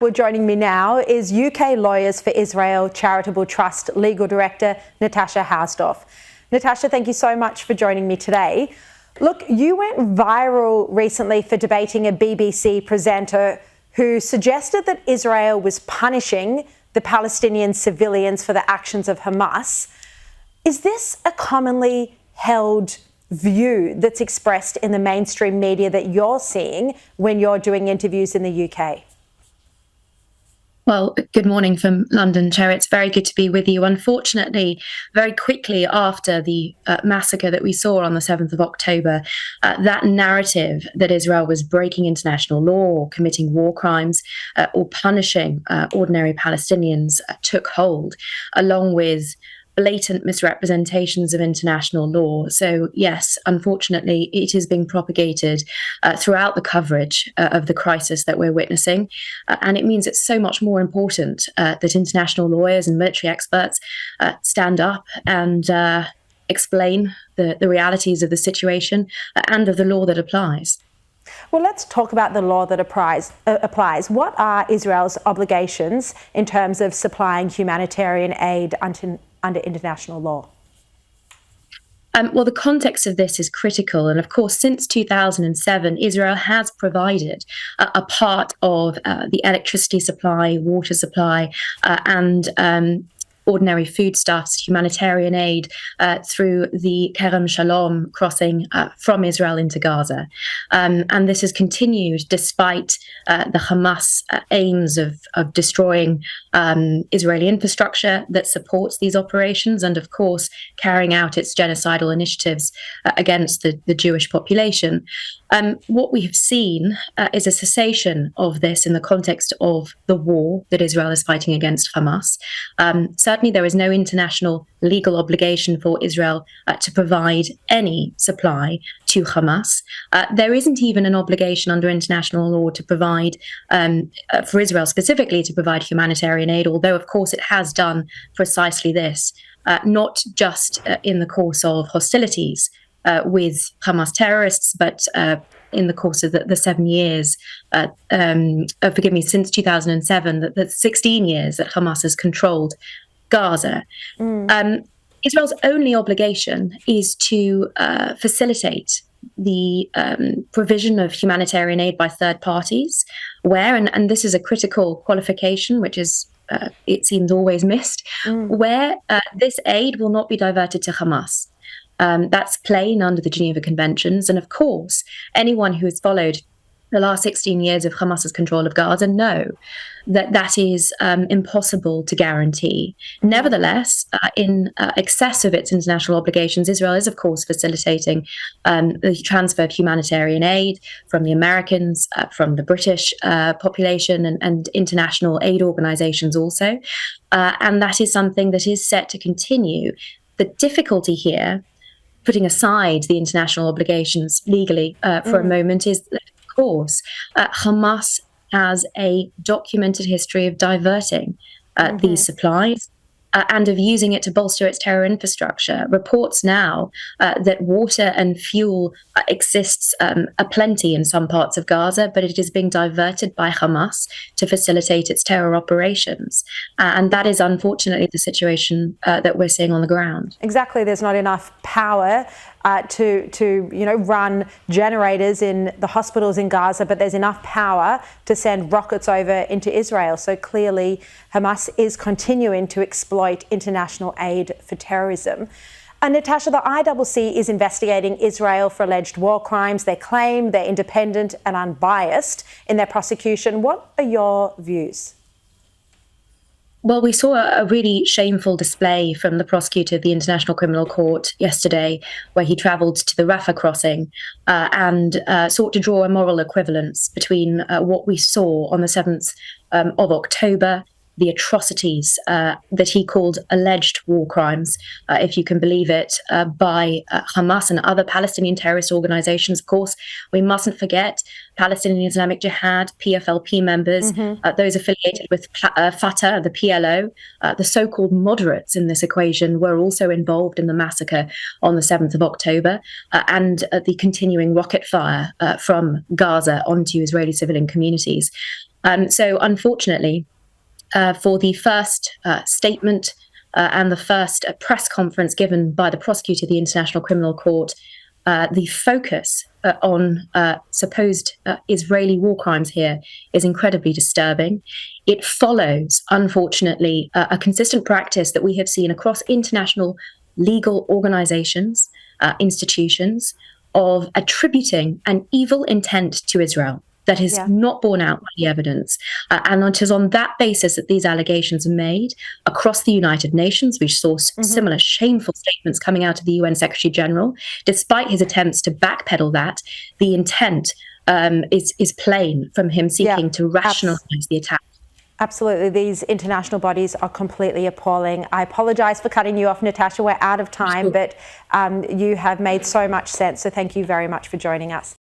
Well, joining me now is UK Lawyers for Israel Charitable Trust Legal Director Natasha Hausdorff. Natasha, thank you so much for joining me today. Look, you went viral recently for debating a BBC presenter who suggested that Israel was punishing the Palestinian civilians for the actions of Hamas. Is this a commonly held view that's expressed in the mainstream media that you're seeing when you're doing interviews in the UK? Well, good morning from London, Sharri. It's very good to be with you. Unfortunately, very quickly after the massacre that we saw on the 7th of October, that narrative that Israel was breaking international law or committing war crimes or punishing ordinary Palestinians took hold, along with blatant misrepresentations of international law. So yes, unfortunately, it is being propagated throughout the coverage of the crisis that we're witnessing. And it means it's so much more important that international lawyers and military experts stand up and explain the realities of the situation and of the law that applies. Well, let's talk about the law that applies. What are Israel's obligations in terms of supplying humanitarian aid under international law? Well, the context of this is critical. And of course, since 2007, Israel has provided a part of the electricity supply, water supply, and ordinary foodstuffs, humanitarian aid through the Kerem Shalom crossing from Israel into Gaza. And this has continued despite the Hamas aims of destroying Israeli infrastructure that supports these operations and, of course, carrying out its genocidal initiatives against the Jewish population. What we have seen is a cessation of this in the context of the war that Israel is fighting against Hamas. Certainly, there is no international legal obligation for Israel to provide any supply to Hamas. There isn't even an obligation under international law to provide, for Israel specifically, to provide humanitarian aid, although, of course, it has done precisely this, not just in the course of hostilities with Hamas terrorists, but in the course of the 7 years, since 2007, the 16 years that Hamas has controlled Gaza. Israel's only obligation is to facilitate the provision of humanitarian aid by third parties, where, and this is a critical qualification, which is, it seems, always missed, where this aid will not be diverted to Hamas. That's plain under the Geneva Conventions. And of course, anyone who has followed the last 16 years of Hamas's control of Gaza know that that is impossible to guarantee. Nevertheless, in excess of its international obligations, Israel is, of course, facilitating the transfer of humanitarian aid from the Americans, from the British population and international aid organizations also. And that is something that is set to continue. The difficulty here, putting aside the international obligations legally for a moment, is that, of course, Hamas has a documented history of diverting these supplies and of using it to bolster its terror infrastructure. Reports now that water and fuel exists aplenty in some parts of Gaza, but it is being diverted by Hamas to facilitate its terror operations. And that is unfortunately the situation that we're seeing on the ground. Exactly. There's not enough power to run generators in the hospitals in Gaza, but there's enough power to send rockets over into Israel. So clearly Hamas is continuing to exploit international aid for terrorism. And Natasha, the ICC is investigating Israel for alleged war crimes. They claim they're independent and unbiased in their prosecution. What are your views? Well, we saw a really shameful display from the prosecutor of the International Criminal Court yesterday, where he travelled to the Rafah crossing and sought to draw a moral equivalence between what we saw on the 7th of October the atrocities that he called alleged war crimes, if you can believe it, by Hamas and other Palestinian terrorist organizations. Of course, we mustn't forget Palestinian Islamic Jihad, PFLP members, those affiliated with Fatah, the PLO, the so-called moderates in this equation were also involved in the massacre on the 7th of October, and the continuing rocket fire from Gaza onto Israeli civilian communities. So unfortunately, for the first statement and the first press conference given by the prosecutor of the International Criminal Court, the focus on supposed Israeli war crimes here is incredibly disturbing. It follows, unfortunately, a consistent practice that we have seen across international legal organizations, institutions, of attributing an evil intent to Israel that is not borne out by the evidence. And it is on that basis that these allegations are made across the United Nations. We saw similar shameful statements coming out of the UN Secretary General. Despite his attempts to backpedal that, the intent is plain from him seeking to rationalize the attack. Absolutely. These international bodies are completely appalling. I apologise for cutting you off, Natasha. We're out of time, but you have made so much sense. So thank you very much for joining us.